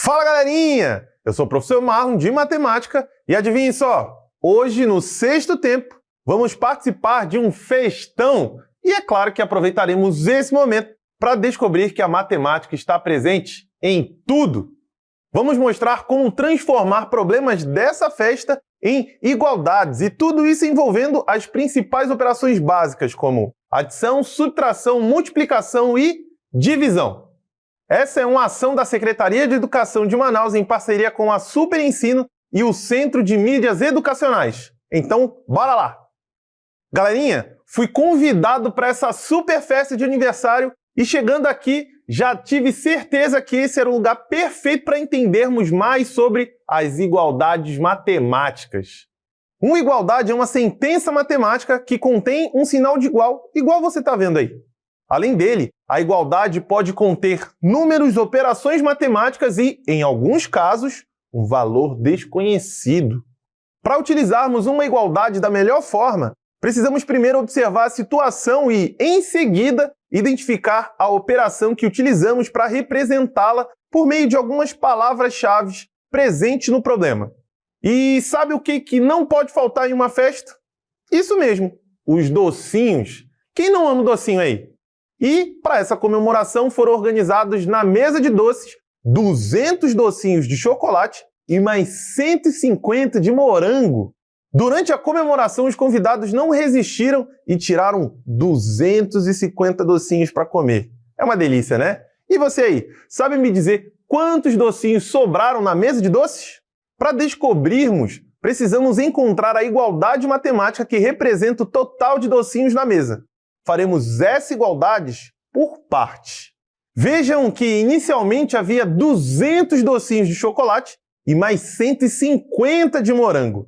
Fala, galerinha! Eu sou o professor Marlon de Matemática e adivinhem só, hoje no sexto tempo vamos participar de um festão e é claro que aproveitaremos esse momento para descobrir que a matemática está presente em tudo. Vamos mostrar como transformar problemas dessa festa em igualdades e tudo isso envolvendo as principais operações básicas como adição, subtração, multiplicação e divisão. Essa é uma ação da Secretaria de Educação de Manaus em parceria com a Super Ensino e o Centro de Mídias Educacionais. Então, bora lá! Galerinha, fui convidado para essa super festa de aniversário e chegando aqui já tive certeza que esse era o lugar perfeito para entendermos mais sobre as igualdades matemáticas. Uma igualdade é uma sentença matemática que contém um sinal de igual você está vendo aí. Além dele, a igualdade pode conter números, operações matemáticas e, em alguns casos, um valor desconhecido. Para utilizarmos uma igualdade da melhor forma, precisamos primeiro observar a situação e, em seguida, identificar a operação que utilizamos para representá-la por meio de algumas palavras-chave presentes no problema. E sabe o que não pode faltar em uma festa? Isso mesmo, os docinhos. Quem não ama docinho aí? E, para essa comemoração, foram organizados na mesa de doces 200 docinhos de chocolate e mais 150 de morango. Durante a comemoração, os convidados não resistiram e tiraram 250 docinhos para comer. É uma delícia, né? E você aí, sabe me dizer quantos docinhos sobraram na mesa de doces? Para descobrirmos, precisamos encontrar a igualdade matemática que representa o total de docinhos na mesa. Faremos essas igualdades por parte. Vejam que inicialmente havia 200 docinhos de chocolate e mais 150 de morango.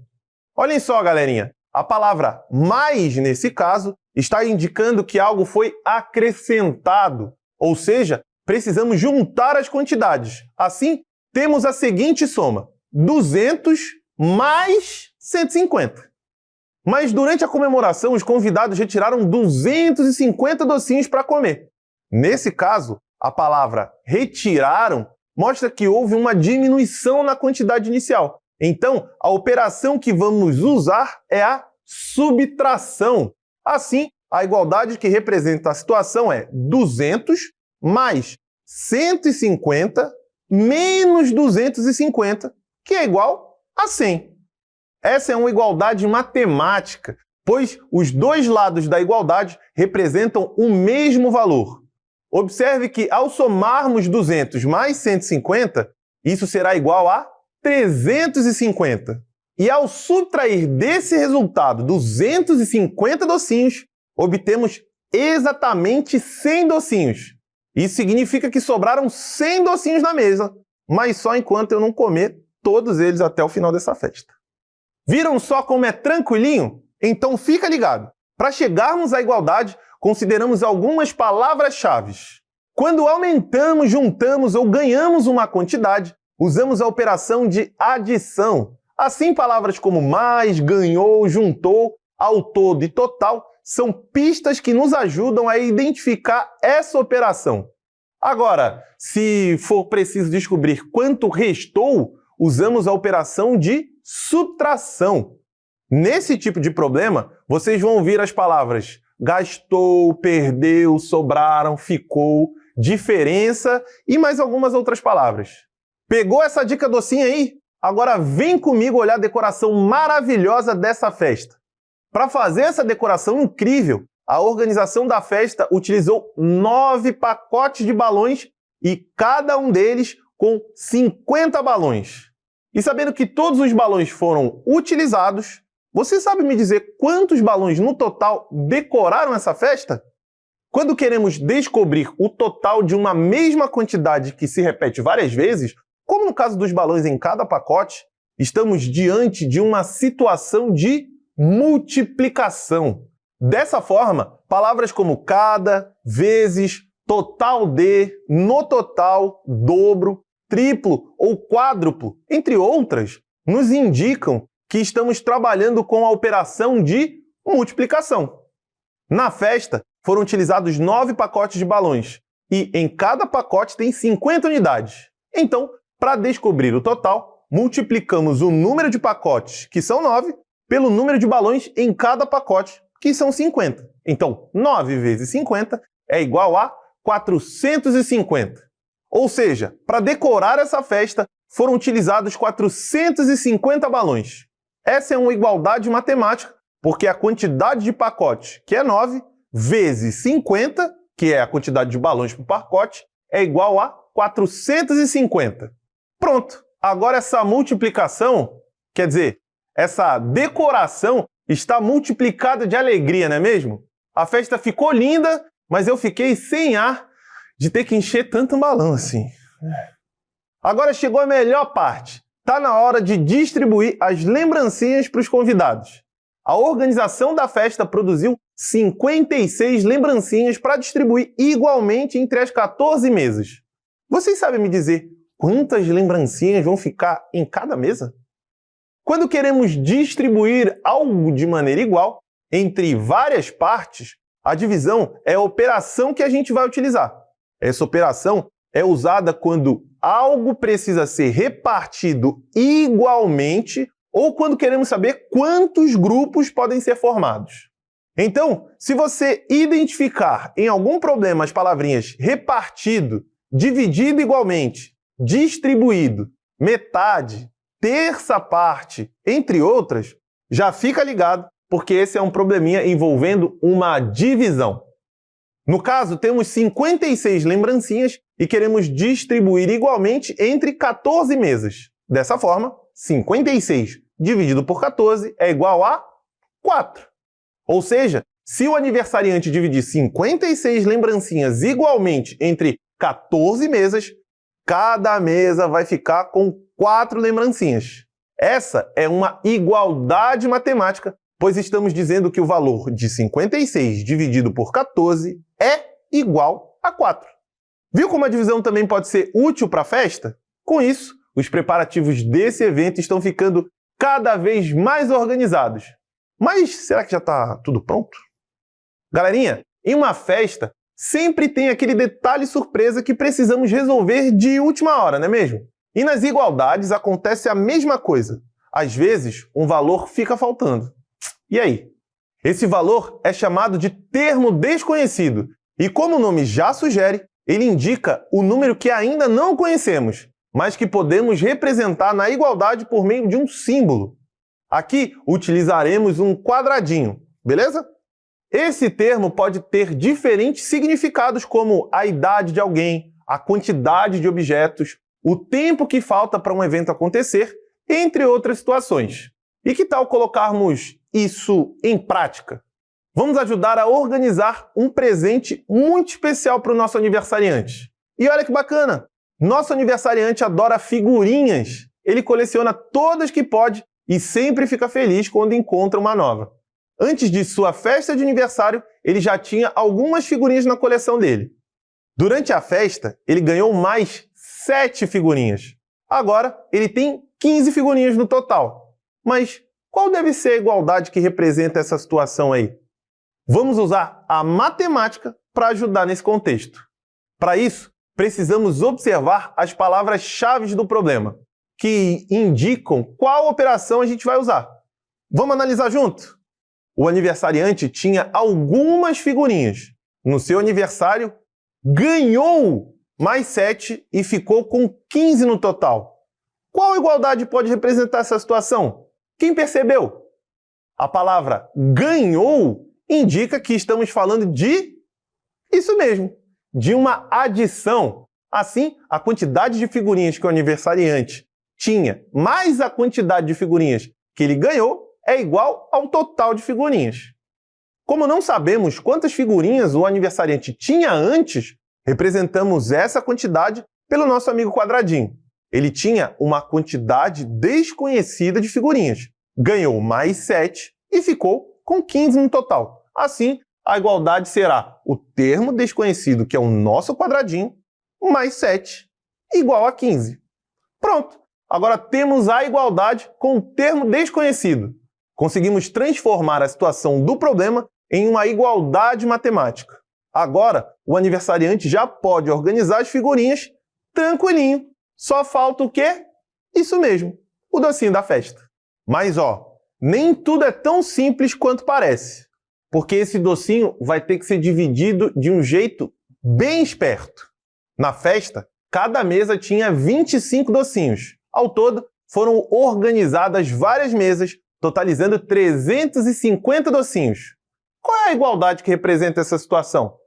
Olhem só, galerinha, a palavra mais, nesse caso, está indicando que algo foi acrescentado, ou seja, precisamos juntar as quantidades. Assim, temos a seguinte soma, 200 mais 150. Mas durante a comemoração, os convidados retiraram 250 docinhos para comer. Nesse caso, a palavra retiraram mostra que houve uma diminuição na quantidade inicial. Então, a operação que vamos usar é a subtração. Assim, a igualdade que representa a situação é 200 mais 150 menos 250, que é igual a 100. Essa é uma igualdade matemática, pois os dois lados da igualdade representam o mesmo valor. Observe que ao somarmos 200 mais 150, isso será igual a 350. E ao subtrair desse resultado 250 docinhos, obtemos exatamente 100 docinhos. Isso significa que sobraram 100 docinhos na mesa, mas só enquanto eu não comer todos eles até o final dessa festa. Viram só como é tranquilinho? Então fica ligado. Para chegarmos à igualdade, consideramos algumas palavras-chave. Quando aumentamos, juntamos ou ganhamos uma quantidade, usamos a operação de adição. Assim, palavras como mais, ganhou, juntou, ao todo e total são pistas que nos ajudam a identificar essa operação. Agora, se for preciso descobrir quanto restou, usamos a operação de subtração. Nesse tipo de problema, vocês vão ouvir as palavras gastou, perdeu, sobraram, ficou, diferença e mais algumas outras palavras. Pegou essa dica docinha aí? Agora vem comigo olhar a decoração maravilhosa dessa festa. Para fazer essa decoração incrível, a organização da festa utilizou 9 pacotes de balões e cada um deles com 50 balões. E sabendo que todos os balões foram utilizados, você sabe me dizer quantos balões no total decoraram essa festa? Quando queremos descobrir o total de uma mesma quantidade que se repete várias vezes, como no caso dos balões em cada pacote, estamos diante de uma situação de multiplicação. Dessa forma, palavras como cada, vezes, total de, no total, dobro, triplo ou quádruplo, entre outras, nos indicam que estamos trabalhando com a operação de multiplicação. Na festa, foram utilizados 9 pacotes de balões e em cada pacote tem 50 unidades. Então, Para descobrir o total, multiplicamos o número de pacotes, que são 9, pelo número de balões em cada pacote, que são 50. Então, 9 vezes 50 é igual a 450. Ou seja, para decorar essa festa, foram utilizados 450 balões. Essa é uma igualdade matemática, porque a quantidade de pacotes, que é 9, vezes 50, que é a quantidade de balões por pacote, é igual a 450. Pronto! Agora essa multiplicação, quer dizer, essa decoração está multiplicada de alegria, não é mesmo? A festa ficou linda, mas eu fiquei sem ar de ter que encher tanto balão assim. Agora chegou a melhor parte. Tá na hora de distribuir as lembrancinhas para os convidados. A organização da festa produziu 56 lembrancinhas para distribuir igualmente entre as 14 mesas. Vocês sabem me dizer quantas lembrancinhas vão ficar em cada mesa? Quando queremos distribuir algo de maneira igual entre várias partes, a divisão é a operação que a gente vai utilizar. Essa operação é usada quando algo precisa ser repartido igualmente ou quando queremos saber quantos grupos podem ser formados. Então, se você identificar em algum problema as palavrinhas repartido, dividido igualmente, distribuído, metade, terça parte, entre outras, já fica ligado, porque esse é um probleminha envolvendo uma divisão. No caso, temos 56 lembrancinhas e queremos distribuir igualmente entre 14 mesas. Dessa forma, 56 dividido por 14 é igual a 4. Ou seja, se o aniversariante dividir 56 lembrancinhas igualmente entre 14 mesas, cada mesa vai ficar com 4 lembrancinhas. Essa é uma igualdade matemática, pois estamos dizendo que o valor de 56 dividido por 14 é igual a 4. Viu como a divisão também pode ser útil para a festa? Com isso, os preparativos desse evento estão ficando cada vez mais organizados. Mas será que já está tudo pronto? Galerinha, em uma festa, sempre tem aquele detalhe surpresa que precisamos resolver de última hora, não é mesmo? E nas igualdades acontece a mesma coisa. Às vezes, um valor fica faltando. E aí? Esse valor é chamado de termo desconhecido. E como o nome já sugere, ele indica o número que ainda não conhecemos, mas que podemos representar na igualdade por meio de um símbolo. Aqui utilizaremos um quadradinho, beleza? Esse termo pode ter diferentes significados, como a idade de alguém, a quantidade de objetos, o tempo que falta para um evento acontecer, entre outras situações. E que tal colocarmos isso em prática? Vamos ajudar a organizar um presente muito especial para o nosso aniversariante. E olha que bacana! Nosso aniversariante adora figurinhas. Ele coleciona todas que pode e sempre fica feliz quando encontra uma nova. Antes de sua festa de aniversário, ele já tinha algumas figurinhas na coleção dele. Durante a festa, ele ganhou mais 7 figurinhas. Agora, ele tem 15 figurinhas no total. Mas qual deve ser a igualdade que representa essa situação aí? Vamos usar a matemática para ajudar nesse contexto. Para isso, precisamos observar as palavras-chave do problema, que indicam qual operação a gente vai usar. Vamos analisar junto? O aniversariante tinha algumas figurinhas. No seu aniversário, ganhou mais 7 e ficou com 15 no total. Qual igualdade pode representar essa situação? Quem percebeu? A palavra ganhou indica que estamos falando de isso mesmo, de uma adição. Assim, a quantidade de figurinhas que o aniversariante tinha mais a quantidade de figurinhas que ele ganhou é igual ao total de figurinhas. Como não sabemos quantas figurinhas o aniversariante tinha antes, representamos essa quantidade pelo nosso amigo quadradinho. Ele tinha uma quantidade desconhecida de figurinhas, ganhou mais 7 e ficou com 15 no total. Assim, a igualdade será o termo desconhecido, que é o nosso quadradinho, mais 7, igual a 15. Pronto! Agora temos a igualdade com o termo desconhecido. Conseguimos transformar a situação do problema em uma igualdade matemática. Agora, o aniversariante já pode organizar as figurinhas tranquilinho, Só falta o quê? Isso mesmo, o docinho da festa. Mas nem tudo é tão simples quanto parece, porque esse docinho vai ter que ser dividido de um jeito bem esperto. Na festa, cada mesa tinha 25 docinhos. Ao todo, foram organizadas várias mesas, totalizando 350 docinhos. Qual é a igualdade que representa essa situação?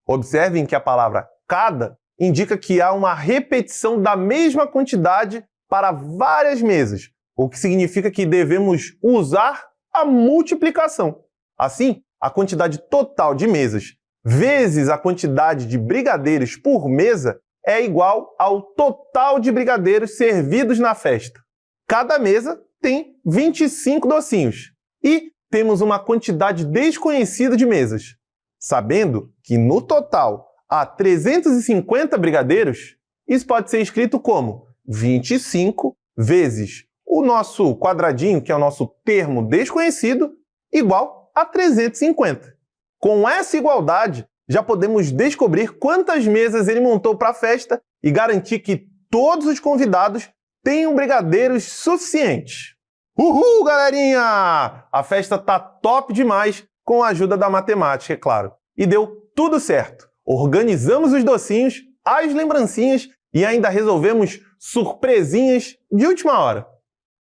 Observem que a palavra cada indica que há uma repetição da mesma quantidade para várias mesas, o que significa que devemos usar a multiplicação. Assim, a quantidade total de mesas vezes a quantidade de brigadeiros por mesa é igual ao total de brigadeiros servidos na festa. Cada mesa tem 25 docinhos e temos uma quantidade desconhecida de mesas. Sabendo que no total há 350 brigadeiros, isso pode ser escrito como 25 vezes o nosso quadradinho, que é o nosso termo desconhecido, igual a 350. Com essa igualdade, já podemos descobrir quantas mesas ele montou para a festa e garantir que todos os convidados tenham brigadeiros suficientes. Uhul, galerinha! A festa tá top demais com a ajuda da matemática, é claro. E deu tudo certo. Organizamos os docinhos, as lembrancinhas e ainda resolvemos surpresinhas de última hora.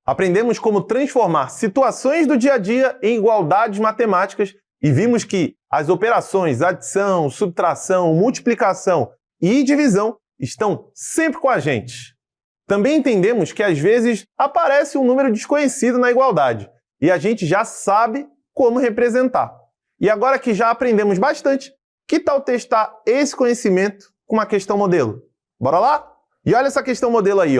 Aprendemos como transformar situações do dia a dia em igualdades matemáticas e vimos que as operações adição, subtração, multiplicação e divisão estão sempre com a gente. Também entendemos que às vezes aparece um número desconhecido na igualdade e a gente já sabe como representar. E agora que já aprendemos bastante, que tal testar esse conhecimento com uma questão modelo? Bora lá? E olha essa questão modelo aí,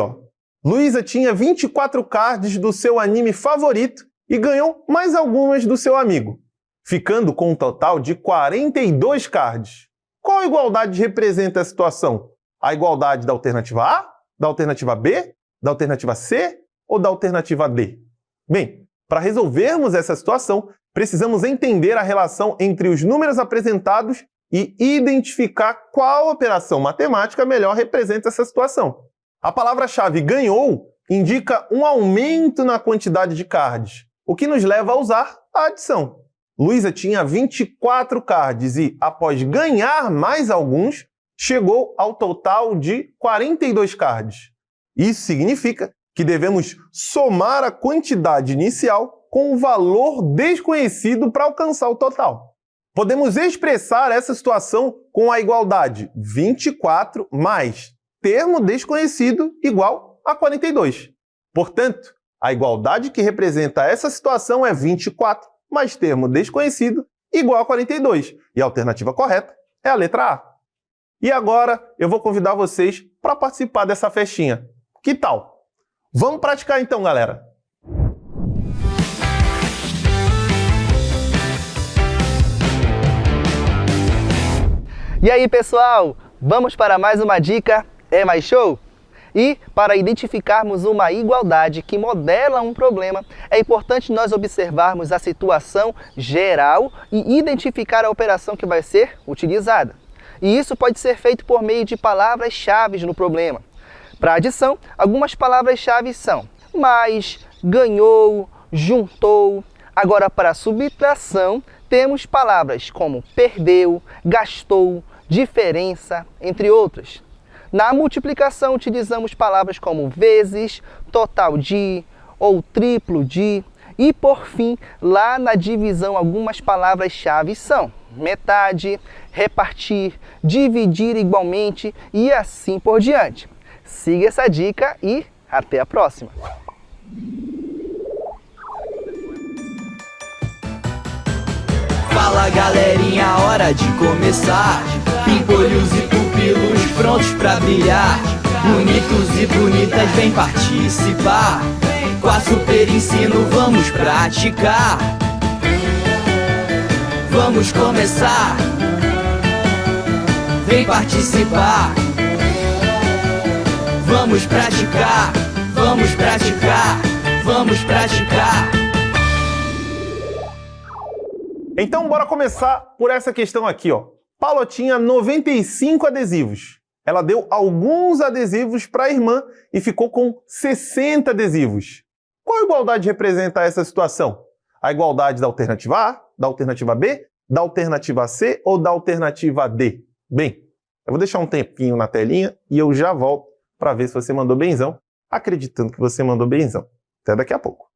Luísa tinha 24 cards do seu anime favorito e ganhou mais algumas do seu amigo, ficando com um total de 42 cards. Qual igualdade representa a situação? A igualdade da alternativa A, da alternativa B, da alternativa C ou da alternativa D? Bem, para resolvermos essa situação, precisamos entender a relação entre os números apresentados e identificar qual operação matemática melhor representa essa situação. A palavra-chave ganhou indica um aumento na quantidade de cards, o que nos leva a usar a adição. Luísa tinha 24 cards e, após ganhar mais alguns, chegou ao total de 42 cards. Isso significa que devemos somar a quantidade inicial com o valor desconhecido para alcançar o total. Podemos expressar essa situação com a igualdade 24 mais termo desconhecido igual a 42. Portanto, a igualdade que representa essa situação é 24 mais termo desconhecido igual a 42. E a alternativa correta é a letra A. E agora eu vou convidar vocês para participar dessa festinha. Que tal? Vamos praticar então, galera! E aí, pessoal? Vamos para mais uma dica? É mais show? E, para identificarmos uma igualdade que modela um problema, é importante nós observarmos a situação geral e identificar a operação que vai ser utilizada. E isso pode ser feito por meio de palavras-chave no problema. Para adição, algumas palavras-chave são mais, ganhou, juntou. Agora, para subtração, temos palavras como perdeu, gastou, diferença, entre outras. Na multiplicação, utilizamos palavras como vezes, total de ou triplo de. E, por fim, lá na divisão, algumas palavras-chave são metade, repartir, dividir igualmente e assim por diante. Siga essa dica e até a próxima! Fala, galerinha, hora de começar. Pimpolhos e pupilos prontos pra brilhar. Bonitos e bonitas, vem participar. Com a Super Ensino vamos praticar. Vamos começar. Vem participar. Vamos praticar. Vamos praticar. Vamos praticar. Então, bora começar por essa questão aqui, Paulo tinha 95 adesivos ela deu alguns adesivos para a irmã e ficou com 60 adesivos. Qual igualdade representa essa situação? A igualdade da alternativa A, da alternativa B, da alternativa C ou da alternativa D? Bem, eu vou deixar um tempinho na telinha e eu já volto para ver se você mandou benzão, acreditando que você mandou benzão. Até daqui a pouco.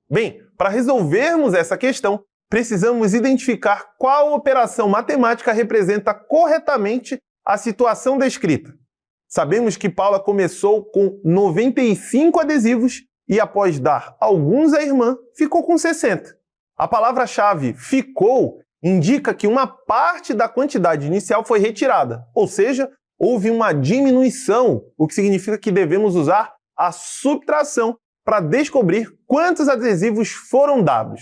Bem, para resolvermos essa questão, precisamos identificar qual operação matemática representa corretamente a situação descrita. Sabemos que Paula começou com 95 adesivos e, após dar alguns à irmã, ficou com 60. A palavra-chave ficou indica que uma parte da quantidade inicial foi retirada, ou seja, houve uma diminuição, o que significa que devemos usar a subtração para descobrir quantos adesivos foram dados.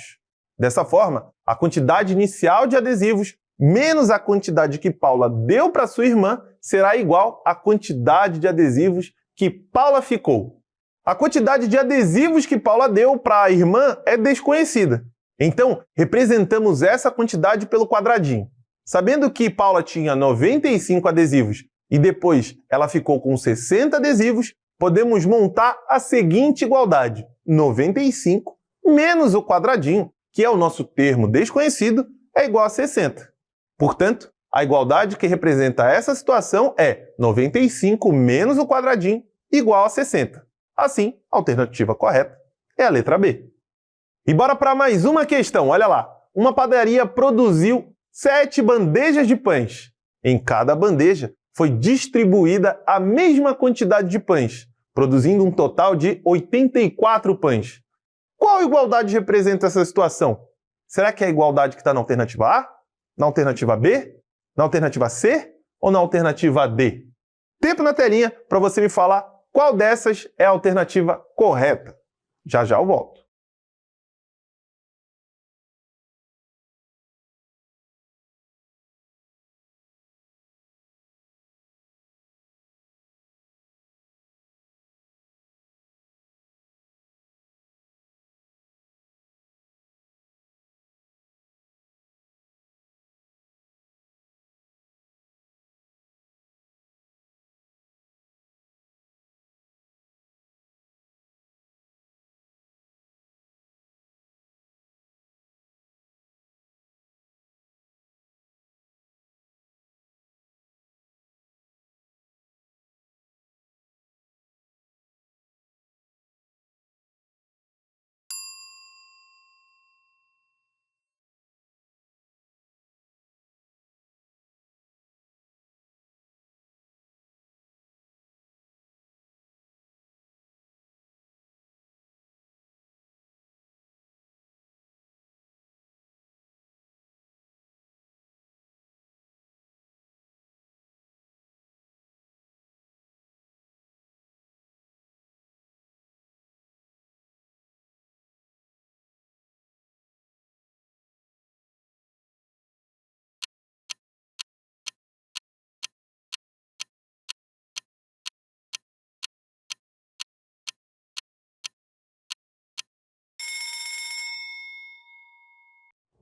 Dessa forma, a quantidade inicial de adesivos menos a quantidade que Paula deu para sua irmã será igual à quantidade de adesivos que Paula ficou. A quantidade de adesivos que Paula deu para a irmã é desconhecida. Então, representamos essa quantidade pelo quadradinho. Sabendo que Paula tinha 95 adesivos e depois ela ficou com 60 adesivos, podemos montar a seguinte igualdade: 95 menos o quadradinho, que é o nosso termo desconhecido, é igual a 60. Portanto, a igualdade que representa essa situação é 95 menos o quadradinho igual a 60. Assim, a alternativa correta é a letra B. E bora para mais uma questão, olha lá. Uma padaria produziu 7 bandejas de pães. Em cada bandeja foi distribuída a mesma quantidade de pães, produzindo um total de 84 pães. Qual igualdade representa essa situação? Será que é a igualdade que está na alternativa A? Na alternativa B? Na alternativa C? Ou na alternativa D? Tempo na telinha para você me falar qual dessas é a alternativa correta. Já já eu volto.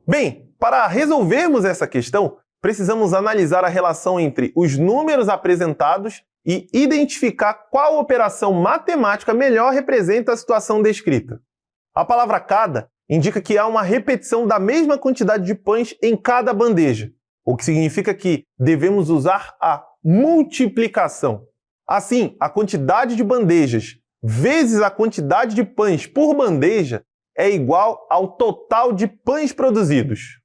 Bem, para resolvermos essa questão, precisamos analisar a relação entre os números apresentados e identificar qual operação matemática melhor representa a situação descrita. A palavra cada indica que há uma repetição da mesma quantidade de pães em cada bandeja, o que significa que devemos usar a multiplicação. Assim, a quantidade de bandejas vezes a quantidade de pães por bandeja é igual ao total de pães produzidos.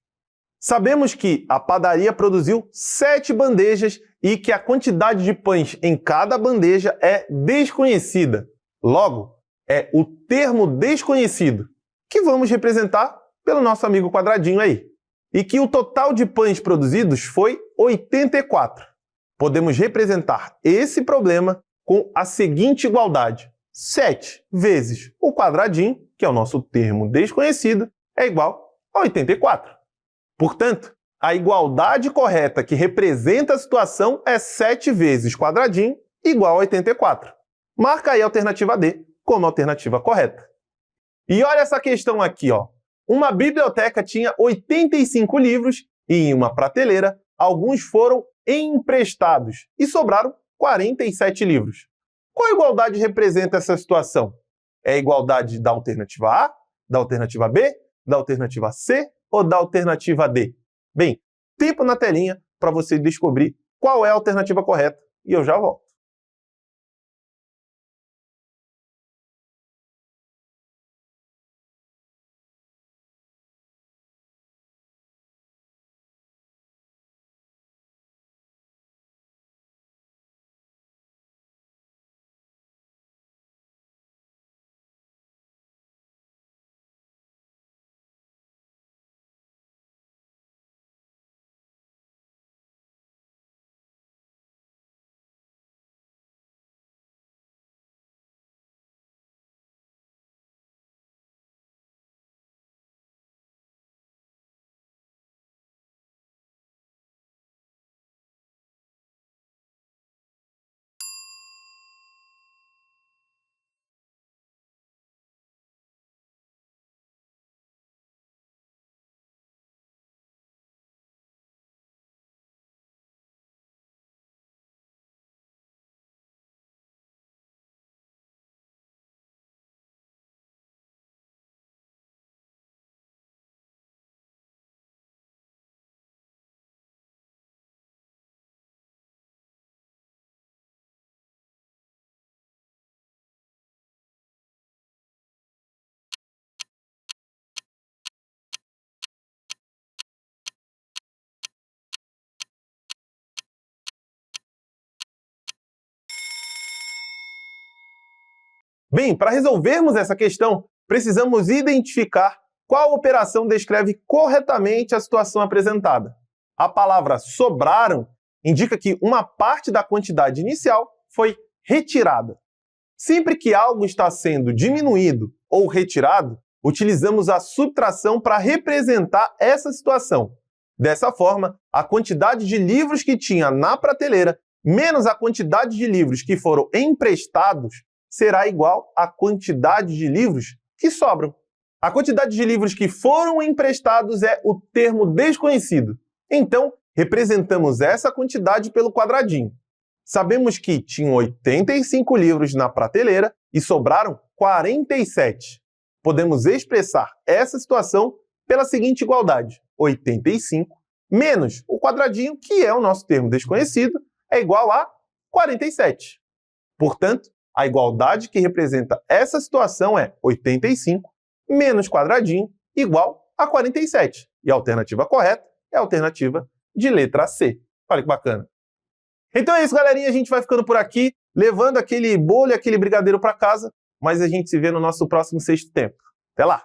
Sabemos que a padaria produziu 7 bandejas e que a quantidade de pães em cada bandeja é desconhecida. Logo, é o termo desconhecido, que vamos representar pelo nosso amigo quadradinho aí. E que o total de pães produzidos foi 84. Podemos representar esse problema com a seguinte igualdade. 7 vezes o quadradinho, que é o nosso termo desconhecido, é igual a 84. Portanto, a igualdade correta que representa a situação é 7 vezes quadradinho igual a 84. Marca aí a alternativa D como alternativa correta. E olha essa questão aqui, ó. Uma biblioteca tinha 85 livros e em uma prateleira alguns foram emprestados e sobraram 47 livros. Qual igualdade representa essa situação? É a igualdade da alternativa A, da alternativa B, da alternativa C ou da alternativa D? Bem, tempo na telinha para você descobrir qual é a alternativa correta e eu já volto. Bem, para resolvermos essa questão, precisamos identificar qual operação descreve corretamente a situação apresentada. A palavra sobraram indica que uma parte da quantidade inicial foi retirada. Sempre que algo está sendo diminuído ou retirado, utilizamos a subtração para representar essa situação. Dessa forma, a quantidade de livros que tinha na prateleira menos a quantidade de livros que foram emprestados será igual à quantidade de livros que sobram. A quantidade de livros que foram emprestados é o termo desconhecido. Então, representamos essa quantidade pelo quadradinho. Sabemos que tinham 85 livros na prateleira e sobraram 47. Podemos expressar essa situação pela seguinte igualdade. 85 menos o quadradinho, que é o nosso termo desconhecido, é igual a 47. Portanto, a igualdade que representa essa situação é 85 menos quadradinho igual a 47. E a alternativa correta é a alternativa de letra C. Olha que bacana. Então é isso, galerinha. A gente vai ficando por aqui, levando aquele bolo e aquele brigadeiro para casa, mas a gente se vê no nosso próximo Sexto Tempo. Até lá!